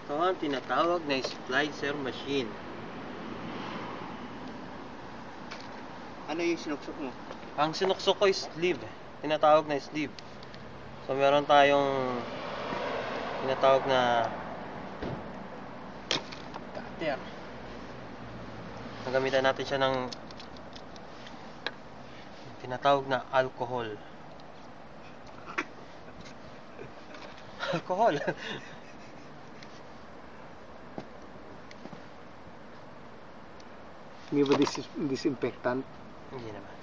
Ito ang tinatawag na splicer machine. Ano yung sinuksok mo? Ang sinuksok ko is sleeve. Tinatawag na sleeve. So meron tayong tinatawag na cutter. Nagamitan natin siya ng tinatawag na alcohol. Alcohol. Hindi ba disinfectant? Hindi naman.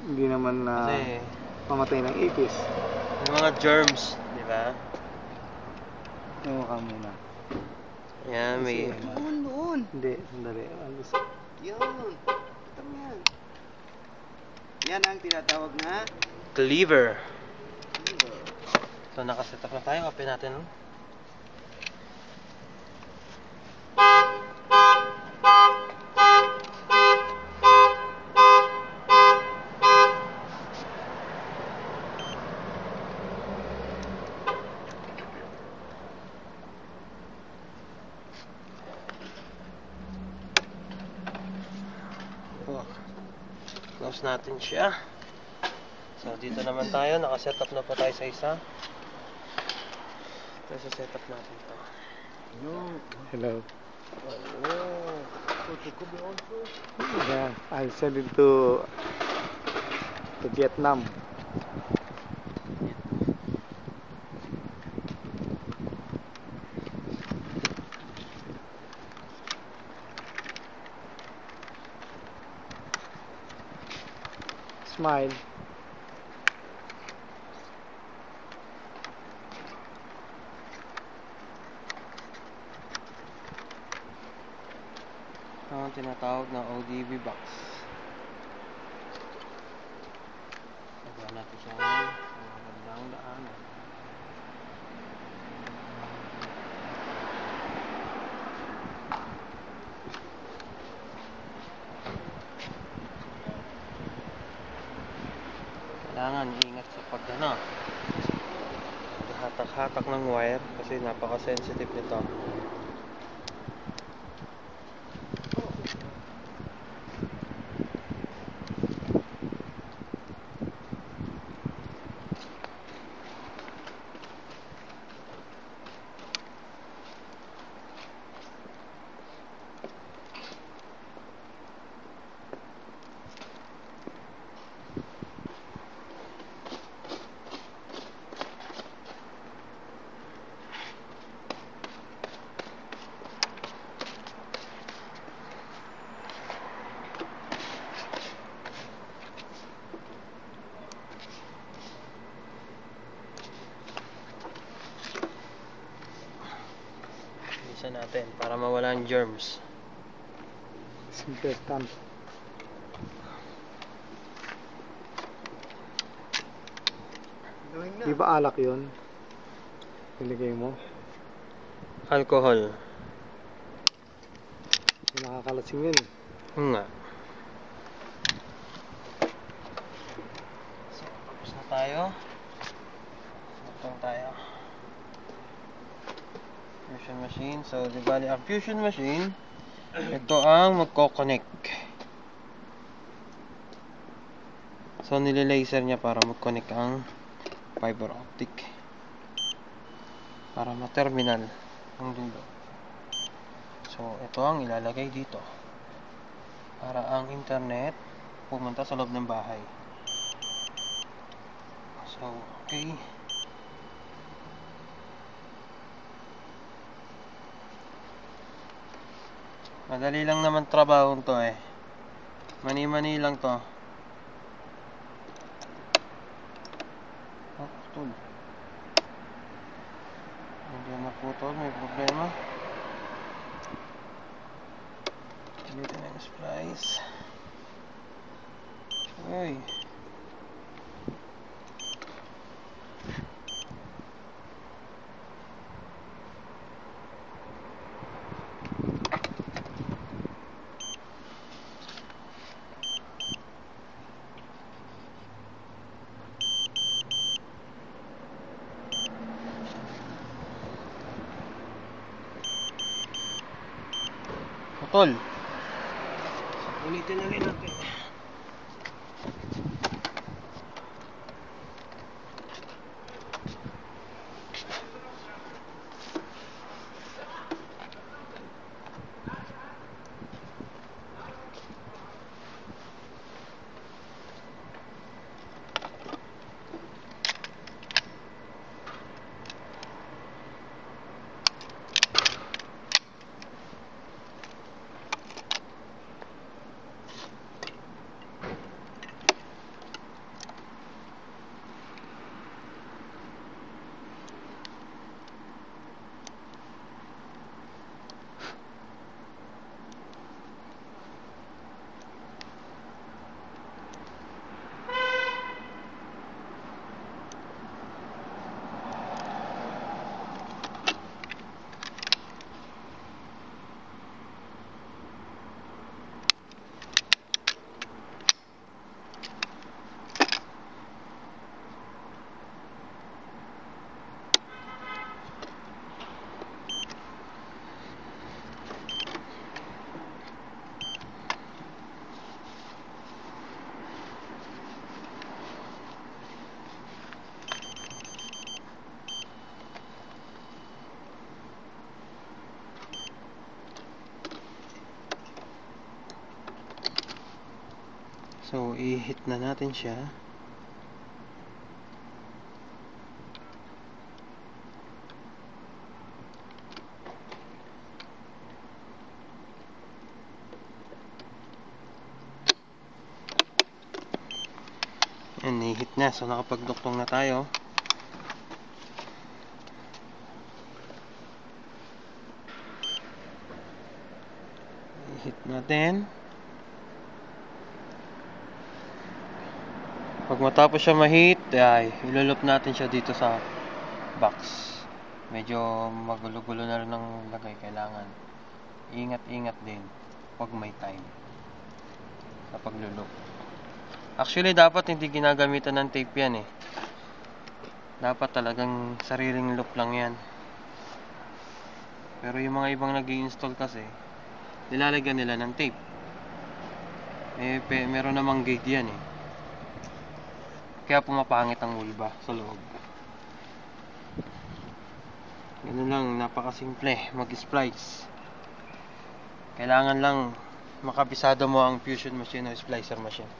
Hindi naman na Kasi mamatay ng ipis. yung mga germs, di ba? Ewan ka muna. Ayan, may Doon. Hindi, sandali. Yun. Ito mo yan. Yan ang tinatawag na cleaver. So nakaset up na tayo. Open natin. Close natin siya. So dito naman tayo, naka-setup na po tayo sa isa. Ito sa setup natin to. Hello. Oh. Yeah, I'll send it to Vietnam. Smile. Ang tinatawag na ODB box.Agawa natin siya ngayon sa magandang daanan. Kailangan iingat sa paghatak-hatak ng wire kasi napaka-sensitive nito. Isa natin para mawala ang germs. Disinfectant. gawin na. Di ba alak yun? Iligay mo? Alcohol. Nakakalasing yun. Nga. So, tapos na tayo. Ito tayo. Fusion machine. So, di bali ang fusion machine, ito ang magko-connect. So, nililaser niya para mag-connect ang fiber optic. Para ma-terminal ang dulo. So, ito ang ilalagay dito. Para ang internet pumunta sa loob ng bahay. So, okay. Madali lang naman trabaho to eh. Mani-mani lang to. Oh, putol. Hindi na putol, may problema. Dito na yung splice. Uy. putol. Ulitin na rin natin. So, i-hit na natin siya. Yan, i-hit na. So, nakapagduktong na tayo. I-hit natin. Pag matapos siya ma-hit, ay ilulup natin siya dito sa box. Medyo magulo-gulo na rin ng lagay. Kailangan ingat-ingat din pag may time sa paglulup. Actually, dapat hindi ginagamitan ng tape yan eh. Dapat talagang sariling loop lang yan. Pero yung mga ibang nag-i-install kasi, nilalagyan nila ng tape. Meron namang gauge yan eh. Kaya pumapangit ang wheel sa loob. Ganun lang, napakasimple mag-splice. Kailangan lang makabisado mo ang fusion machine o splicer machine.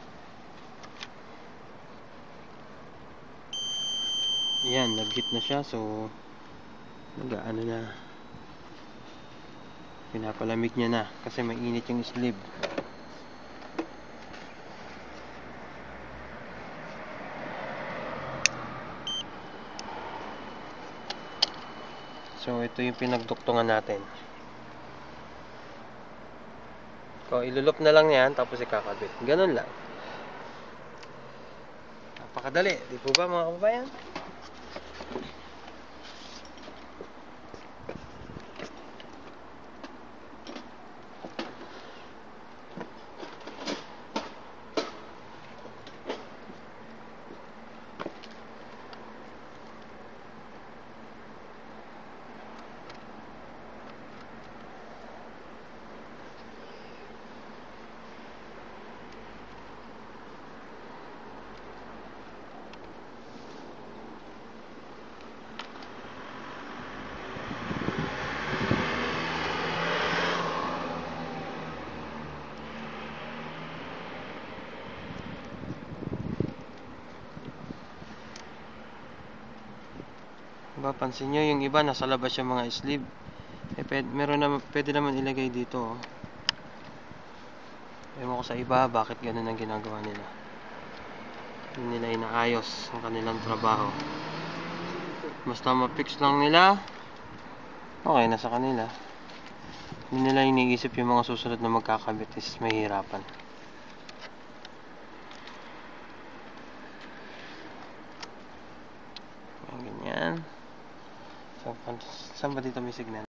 Yan, nag-hit na siya. So, nag-ano na. Pinapalamig niya na kasi mainit yung sleeve. So, ito yung pinagduktungan natin. So, ilulup na lang yan, tapos ikakabit. Ganun lang. Napakadali. Di po ba mga kababayan? Pansin nyo, yung iba nasa labas yung mga sleeve. Pwede naman ilagay dito. Ewan ko sa iba bakit ganun ang ginagawa nila. Hindi nila inaayos ang kanilang trabaho. Basta ma-fix lang nila, okay na sa kanila. Hindi nila iniisip yung mga susunod na magkakabit is mahirapan. Ganyan. So, saan ba dito may signal?